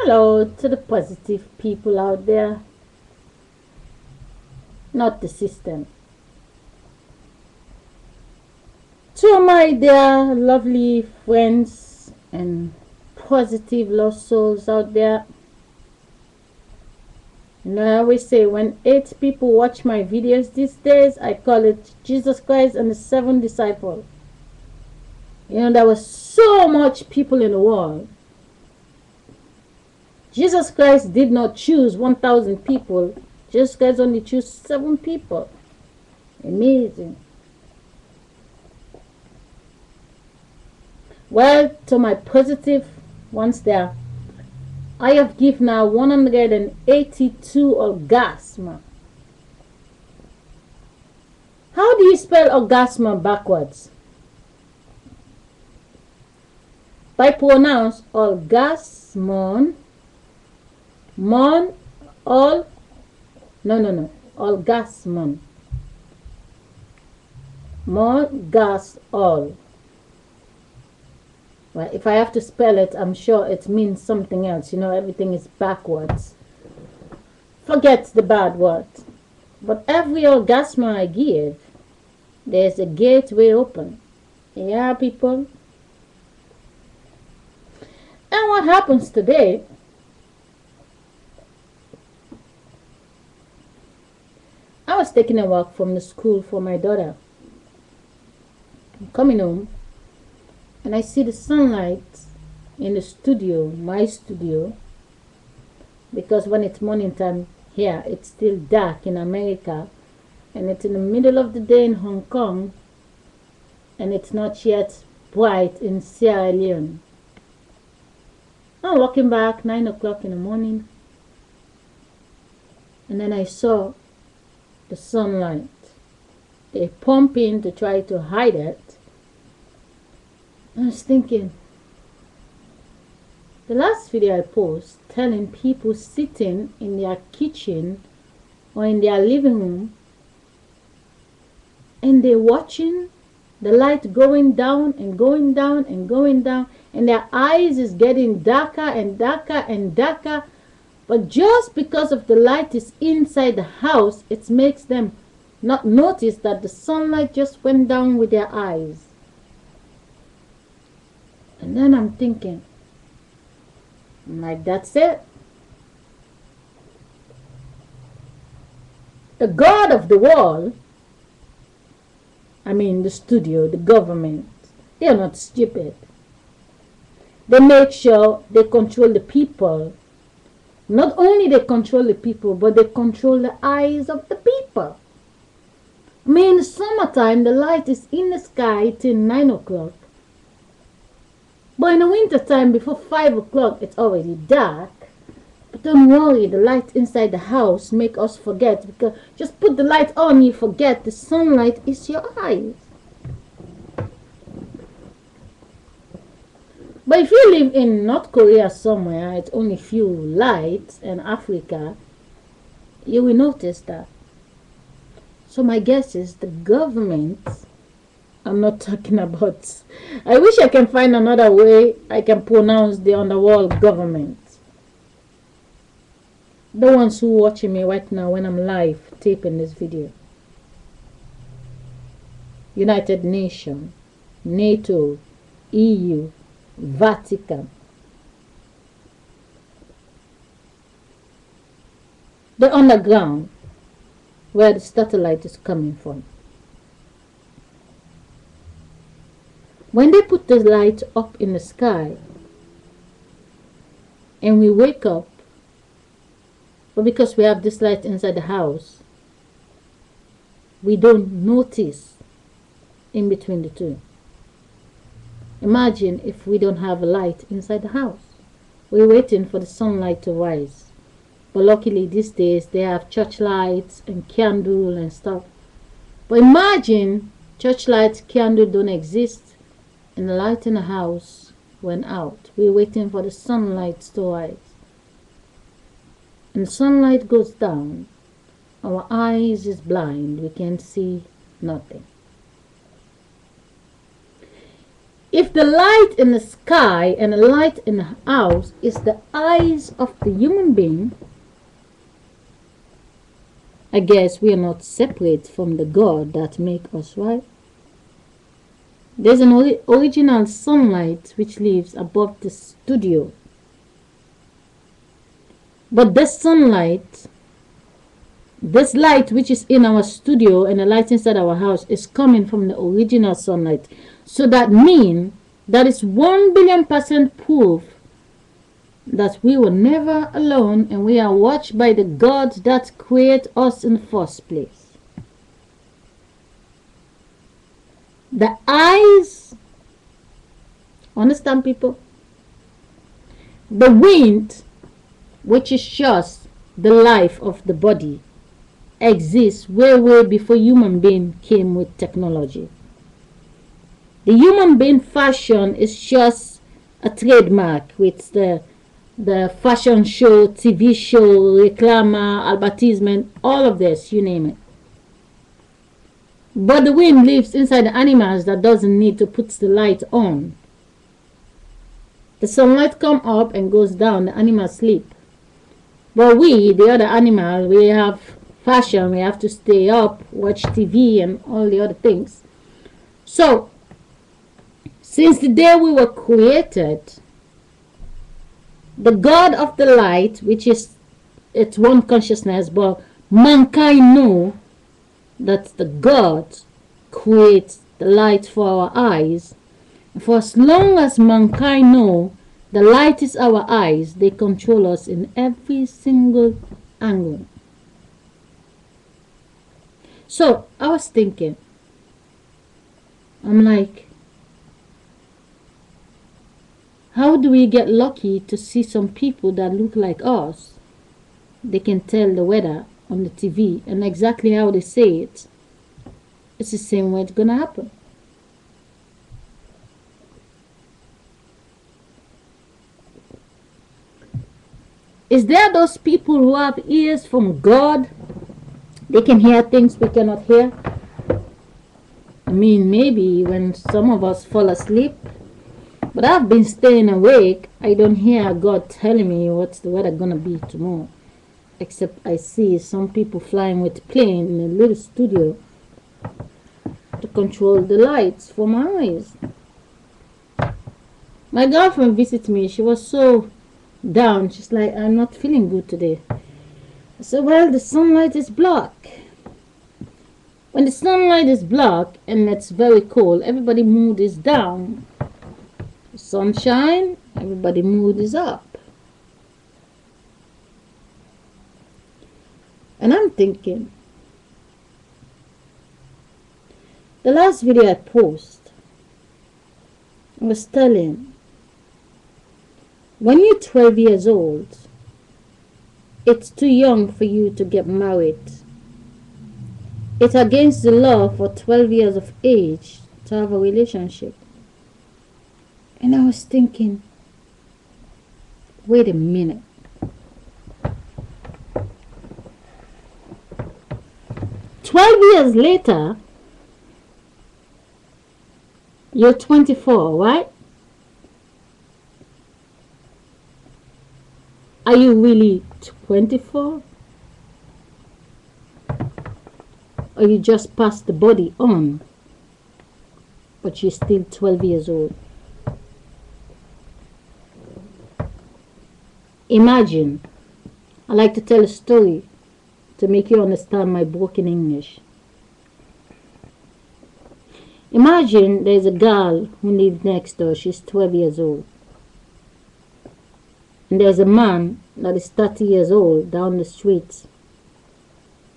Hello to the positive people out there, not the system. To my dear lovely friends and positive lost souls out there, I always say when 8 people watch my videos these days, I call it Jesus Christ and the 7 disciples. There was so much people in the world. Jesus Christ did not choose 1,000 people. Jesus Christ only chose 7 people. Amazing. Well, to my positive ones there, I have given now 182 orgasm. How do you spell orgasm backwards? By pronounce orgasmon, orgasmon, gas all. Well, if I have to spell it, I'm sure it means something else. Everything is backwards. Forget the bad word. But every orgasm I give, there's a gateway open. Yeah, people. And what happens today, I was taking a walk from the school for my daughter. I'm coming home, and I see the sunlight in the studio, my studio, because when it's morning time here, it's still dark in America, and it's in the middle of the day in Hong Kong, and it's not yet bright in Sierra Leone. I'm walking back 9 o'clock in the morning, and then I saw the sunlight. They pump in to try to hide it. I was thinking, the last video I post telling people sitting in their kitchen or in their living room and they're watching the light going down and going down and going down, and their eyes is getting darker and darker and darker, but just because of the light is inside the house, it makes them not notice that the sunlight just went down with their eyes. And then I'm thinking, that's it. The God of the wall, the studio, the government, they're not stupid. They make sure they control the people. Not only they control the people, but they control the eyes of the people. In the summertime, the light is in the sky till 9 o'clock. But in the winter time, before 5 o'clock, it's already dark. But don't worry, the light inside the house make us forget. Because just put the light on, you forget the sunlight is your eyes. But if you live in North Korea somewhere, it's only few lights, and Africa, you will notice that. So my guess is the government, I'm not talking about, I wish I can find another way I can pronounce the underworld government. The ones who are watching me right now when I'm live taping this video. United Nations, NATO, EU, Vatican. The underground, where the satellite is coming from. When they put the light up in the sky and we wake up, but because we have this light inside the house, we don't notice in between the two. Imagine if we don't have a light inside the house. We're waiting for the sunlight to rise. But luckily these days they have church lights and candle and stuff. But imagine church lights, candle don't exist, and the light in the house went out. We're waiting for the sunlight to rise. And the sunlight goes down. Our eyes is blind. We can't see nothing. If the light in the sky and the light in the house is the eyes of the human being, I guess we are not separate from the God that make us, right? There's an original sunlight which lives above the studio. But this sunlight, this light which is in our studio and the light inside our house is coming from the original sunlight. So that means that is 1,000,000,000% proof that we were never alone and we are watched by the God that created us in the first place. The eyes, understand people? The wind, which is just the life of the body, exists way before human being came with technology. The human being fashion is just a trademark with the fashion show, TV show, reclama, advertisement, all of this, you name it. But the wind lives inside the animals that doesn't need to put the light on. The sunlight come up and goes down, the animals sleep. But we, the other animal, we have fashion, we have to stay up, watch TV and all the other things. So, since the day we were created, the God of the light, which is it's one consciousness, but mankind know that the God creates the light for our eyes. And for as long as mankind know the light is our eyes, they control us in every single angle. So I was thinking, I'm like, how do we get lucky to see some people that look like us? They can tell the weather on the TV and exactly how they say it. It's the same way it's gonna happen. Is there those people who have ears from God? They can hear things we cannot hear. I mean, maybe when some of us fall asleep, but I've been staying awake. I don't hear God telling me what's the weather gonna be tomorrow. Except I see some people flying with a plane in a little studio to control the lights for my eyes. My girlfriend visited me. She was so down. She's like, I'm not feeling good today. I said, well, the sunlight is black. When the sunlight is black and it's very cold, everybody's mood is down. The sunshine, everybody's mood is up. And I'm thinking, the last video I posted, I was telling, when you're 12 years old, it's too young for you to get married. It's against the law for 12 years of age to have a relationship. And I was thinking, wait a minute. Years later, you're 24, right? Are you really 24? Or you just passed the body on, but you're still 12 years old? Imagine, I like to tell a story to make you understand my broken English. Imagine there's a girl who lives next door. She's 12 years old. And there's a man that is 30 years old down the street.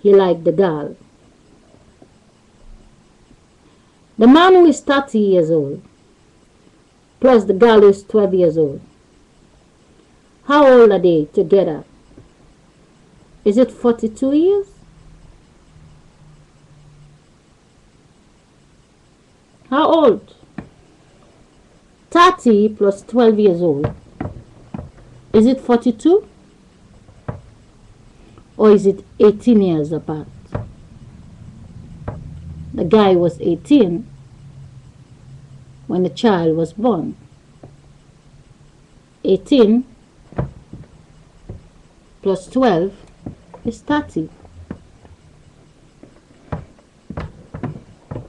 He liked the girl. The man who is 30 years old, plus the girl who is 12 years old, how old are they together? Is it 42 years? How old? 30 plus 12 years old. Is it 42? Or is it 18 years apart? The guy was 18 when the child was born. 18 plus 12 is 30.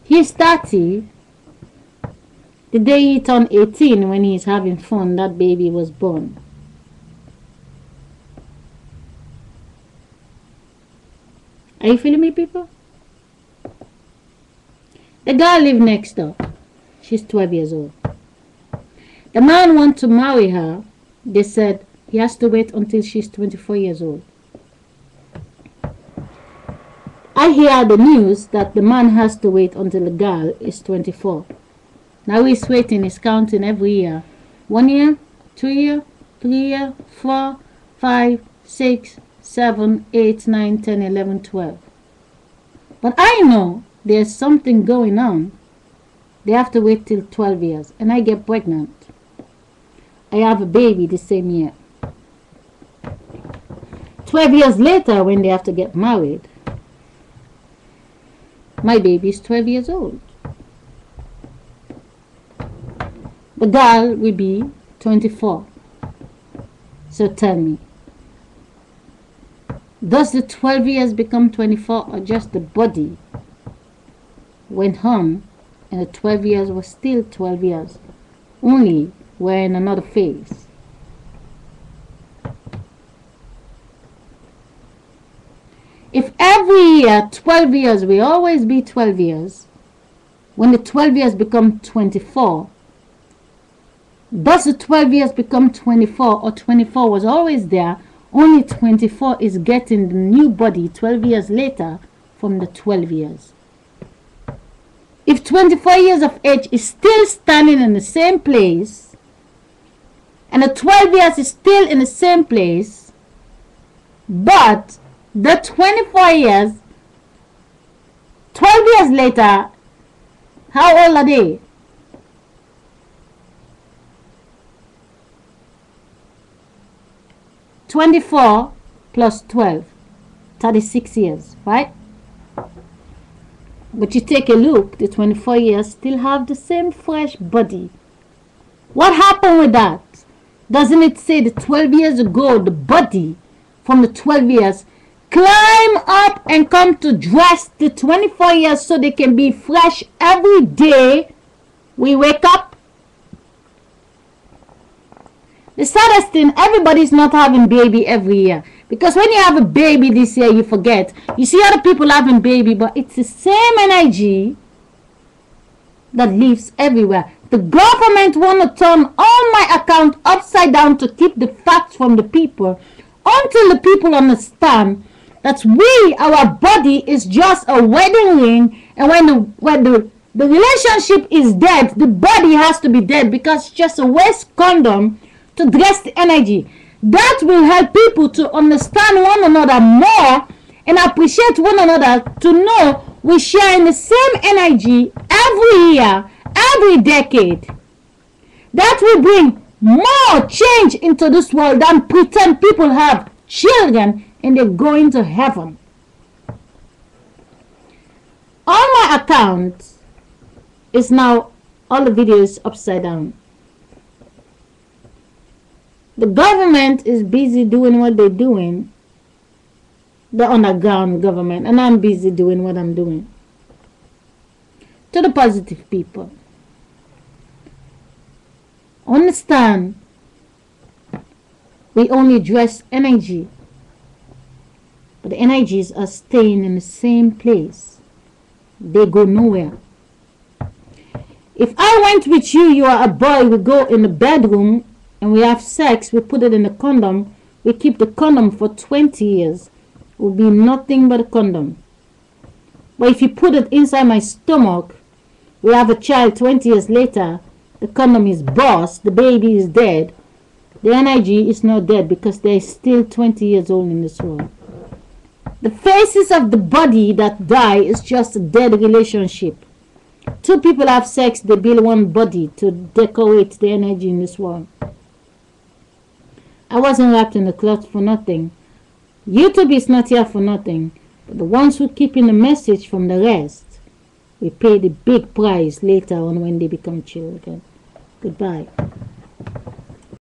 He's 30 the day he turned 18. When he's having fun, that baby was born. Are you feeling me, people? The girl lived next door. She's 12 years old. The man wants to marry her. They said he has to wait until she's 24 years old. I hear the news that the man has to wait until the girl is 24. Now he's waiting, he's counting every year. 1 year, 2 year, 3 year, 4, 5, 6, 7, 8, 9, 10, 11, 12. But I know there's something going on. They have to wait till 12 years. And I get pregnant. I have a baby the same year. 12 years later, when they have to get married, my baby is 12 years old. The girl will be 24. So tell me, does the 12 years become 24, or just the body went on and the 12 years was still 12 years, only we're in another phase? If every year 12 years will always be 12 years, when the 12 years become 24, does the 12 years become 24, or 24 was always there, only 24 is getting the new body 12 years later from the 12 years? If 24 years of age is still standing in the same place, and the 12 years is still in the same place, but the 24 years, 12 years later, how old are they? (24 plus 12), 36 years, right? But you take a look, the 24 years still have the same fresh body. What happened with that? Doesn't it say the 12 years ago, the body from the 12 years climb up and come to dress the 24 years so they can be fresh every day we wake up? The saddest thing, everybody's not having baby every year. Because when you have a baby this year, you forget. You see other people having baby, but it's the same energy that lives everywhere. The government want to turn all my account upside down to keep the facts from the people, until the people understand that our body is just a wedding ring, and when the relationship is dead, the body has to be dead, because it's just a waste condom to dress the energy. That will help people to understand one another more and appreciate one another, to know we share in the same energy every year, every decade. That will bring more change into this world than pretend people have children and they're going to heaven. On my account is now all the videos upside down. The government is busy doing what they're doing, the underground government, and I'm busy doing what I'm doing. To the positive people, understand, we only dress energy, but the energies are staying in the same place. They go nowhere. If I went with you, you are a boy, we go in the bedroom and we have sex, we put it in a condom, we keep the condom for 20 years, it will be nothing but a condom. But if you put it inside my stomach, we have a child 20 years later, the condom is burst, the baby is dead, the energy is not dead, because they're still 20 years old in this world. The faces of the body that die is just a dead relationship. Two people have sex, they build one body to decorate the energy in this world. I wasn't wrapped in the cloth for nothing. YouTube is not here for nothing. But the ones who keep in the message from the rest, We pay the big price later on when they become children. Goodbye.